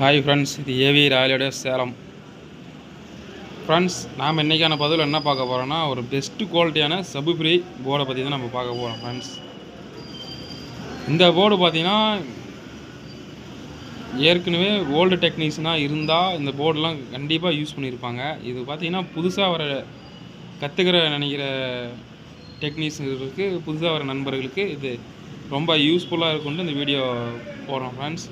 Hi friends, இது AV ராயலோட Salem. Friends, நாம் இன்றைக்கான பதில் என்ன பார்க்க போகிறோன்னா, ஒரு பெஸ்ட்டு குவாலிட்டியான சப்பு ஃப்ரீ போர்டை பற்றி தான் நம்ம பார்க்க போகிறோம். ஃப்ரெண்ட்ஸ், இந்த போர்டு பார்த்திங்கன்னா ஏற்கனவே ஓல்டு டெக்னீஷியனாக இருந்தால் இந்த போர்டெலாம் கண்டிப்பாக யூஸ் பண்ணியிருப்பாங்க. இது பார்த்திங்கன்னா புதுசாக வர கற்றுக்கிற நினைக்கிற டெக்னீஷியனுக்கு, புதுசாக வர நண்பர்களுக்கு இது ரொம்ப யூஸ்ஃபுல்லாக இருக்கும்னு இந்த வீடியோ போடுறோம். ஃப்ரெண்ட்ஸ்,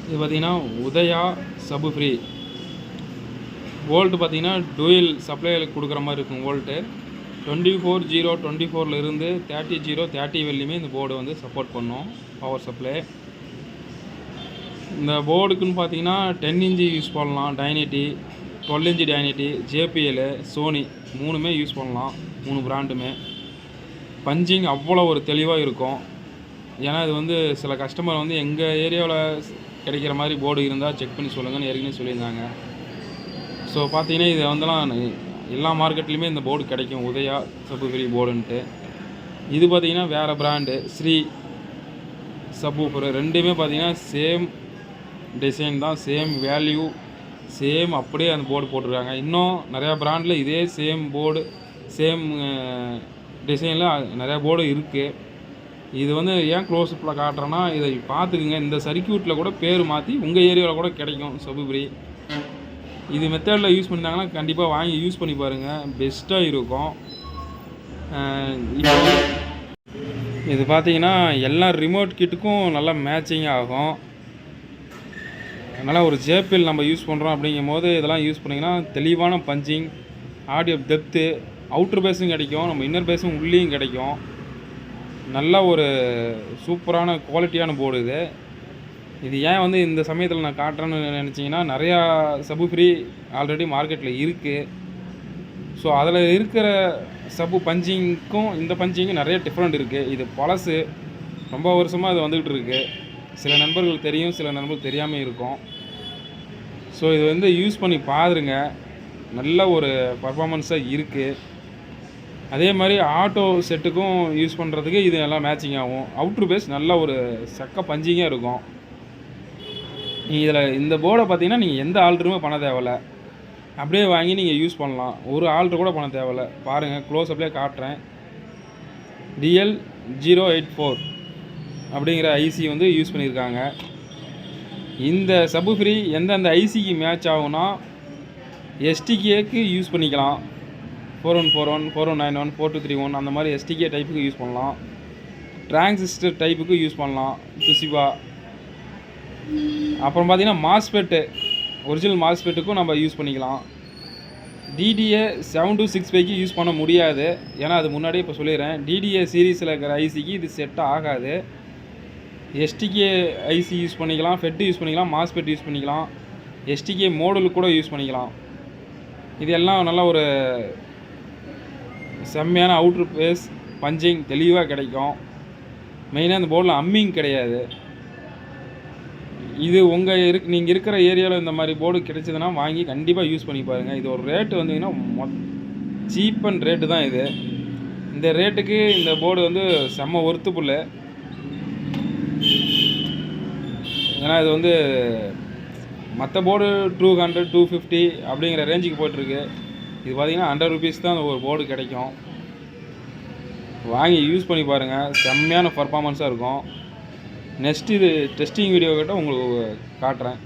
இது பார்த்திங்கன்னா உதயா சப்பு ஃப்ரீ வோல்ட்டு பார்த்திங்கன்னா டூயல் சப்ளைகளுக்கு கொடுக்குற மாதிரி இருக்கும். வோல்ட்டு 24 இருந்து 30 வரையுமே இந்த போர்டு வந்து சப்போர்ட் பண்ணும் பவர் சப்ளை. இந்த போர்டுக்குன்னு பார்த்தீங்கன்னா 10 இன்ச்சு யூஸ் பண்ணலாம், டைனிட்டி 12 இன்ச்சு டைனிட்டி, ஜேபிஎல், சோனி மூணுமே யூஸ் பண்ணலாம். 3 பிராண்டுமே பஞ்சிங் அவ்வளோ ஒரு தெளிவாக இருக்கும். ஏன்னா இது வந்து சில கஸ்டமர் வந்து எங்கள் ஏரியாவில் கிடைக்கிற மாதிரி போர்டு இருந்தால் செக் பண்ணி சொல்லுங்கன்னு ஏற்கனவே சொல்லியிருந்தாங்க. ஸோ பார்த்தீங்கன்னா இது வந்துலாம் எல்லா மார்க்கெட்லேயுமே இந்த போர்டு கிடைக்கும், உதயா சப்பு ஃப்ரீ போர்டுன்ட்டு. இது பார்த்திங்கன்னா வேறு பிராண்டு ஸ்ரீ சப்வூஃபர். ரெண்டுமே பார்த்திங்கன்னா சேம் டிசைன் தான், சேம் வேல்யூ, சேம் அப்படியே அந்த போர்டு போட்டிருக்காங்க. இன்னும் நிறையா பிராண்டில் இதே சேம் போர்டு சேம் டிசைனில் நிறையா போர்டு இருக்குது. இது வந்து ஏன் க்ளோஸ்அப்பில் காட்டுறேன்னா, இதை பார்த்துக்குங்க. இந்த சர்க்யூட்டில் கூட பேர் மாற்றி உங்கள் ஏரியாவில் கூட கிடைக்கும் சப்பு ஃப்ரீ. இது மெத்தடில் யூஸ் பண்ணிட்டாங்கன்னா கண்டிப்பாக வாங்கி யூஸ் பண்ணி பாருங்கள், பெஸ்ட்டாக இருக்கும். இப்போ இது பார்த்தீங்கன்னா எல்லா ரிமோட் கிட்டுக்கும் நல்லா மேட்சிங் ஆகும். அதனால் ஒரு ஜேபிஎல் நம்ம யூஸ் பண்ணுறோம் அப்படிங்கும் போது இதெல்லாம் யூஸ் பண்ணிங்கன்னா தெளிவான பஞ்சிங், ஆடியோ டெப்த்து, அவுட்ரு பேஸும் கிடைக்கும், நம்ம இன்னர் பேஸும் உள்ளேயும் கிடைக்கும். நல்ல ஒரு சூப்பரான குவாலிட்டியான போர்டு இது. இது ஏன் வந்து இந்த சமயத்தில் நான் காட்டுறேன்னு நினச்சிங்கன்னா, நிறையா சப்பு ஃப்ரீ ஆல்ரெடி மார்க்கெட்டில் இருக்குது. ஸோ அதில் இருக்கிற சப்பு பஞ்சிங்க்கும் இந்த பஞ்சிங்கும் நிறைய டிஃப்ரெண்ட் இருக்குது. இது பழசு, ரொம்ப வருஷமாக இது வந்துக்கிட்டு இருக்குது. சில நண்பர்களுக்கு தெரியும், சில நண்பர்களுக்கு தெரியாமல் இருக்கும். ஸோ இது வந்து யூஸ் பண்ணி பாருங்க, நல்ல ஒரு பர்ஃபார்மன்ஸாக இருக்குது. அதே மாதிரி ஆட்டோ செட்டுக்கும் யூஸ் பண்ணுறதுக்கு இது நல்லா மேட்சிங் ஆகும். அவுட்ரு பேஸ் நல்ல ஒரு சக்க பஞ்சிங்காக இருக்கும். இதில் இந்த போர்டை பார்த்தீங்கன்னா நீங்கள் எந்த ஆல்ட்ருமே பண்ண தேவையில்ல, அப்படியே வாங்கி நீங்கள் யூஸ் பண்ணலாம். ஒரு ஆல்ட்ரு கூட பண்ண தேவையில்ல. பாருங்கள், க்ளோஸ் அப்லேயே காட்டுறேன். DL084 அப்படிங்கிற ஐசி வந்து யூஸ் பண்ணியிருக்காங்க. இந்த சப்பு ஃப்ரீ எந்தெந்த ஐசிக்கு மேட்ச் ஆகும்னா, எஸ்டிகேக்கு யூஸ் பண்ணிக்கலாம். 4141, 4191, 4231 அந்த மாதிரி எஸ்டிகே டைப்புக்கு யூஸ் பண்ணலாம். டிரான்சிஸ்டர் டைப்புக்கு யூஸ் பண்ணலாம், துசிபா. அப்புறம் பார்த்திங்கன்னா மாஸ்பெட்டு, ஒரிஜினல் மாஸ்பெட்டுக்கும் நம்ம யூஸ் பண்ணிக்கலாம். DDA 7265க்கு யூஸ் பண்ண முடியாது, ஏன்னா அது முன்னாடியே இப்போ சொல்லிடுறேன். DDA சீரீஸில் இருக்கிற ஐசிக்கு இது செட் ஆகாது. எஸ்டிகே ஐசி யூஸ் பண்ணிக்கலாம், ஃபெட்டு யூஸ் பண்ணிக்கலாம், மாஸ்பெட் யூஸ் பண்ணிக்கலாம், எஸ்டிகே மோடலுக்கு கூட யூஸ் பண்ணிக்கலாம். இது எல்லாம் நல்ல ஒரு செம்மையான அவுட்ரு பேஸ் பஞ்சிங் தெளிவாக கிடைக்கும். மெயினாக இந்த போர்டில் அம்மிங் கிடையாது. இது நீங்கள் இருக்கிற ஏரியாவில் இந்த மாதிரி போர்டு கிடைச்சதுன்னா வாங்கி கண்டிப்பாக யூஸ் பண்ணி பாருங்கள். இது ஒரு ரேட்டு வந்தீங்கன்னா சீப் அண்ட் ரேட்டு தான் இது. இந்த ரேட்டுக்கு இந்த போர்டு வந்து செம்ம ஒர்த்துபுல். ஏன்னா இது வந்து மற்ற போர்டு 200, 250 அப்படிங்கிற ரேஞ்சுக்கு போய்ட்டுருக்கு. இது பார்த்திங்கன்னா 100 ருபீஸ் தான் ஒரு போர்டு கிடைக்கும். வாங்கி யூஸ் பண்ணி பாருங்கள், செம்மையான பர்ஃபார்மன்ஸாக இருக்கும். நெக்ஸ்ட் இது டெஸ்டிங் வீடியோ கிட்ட உங்களுக்கு காட்டுறேன்.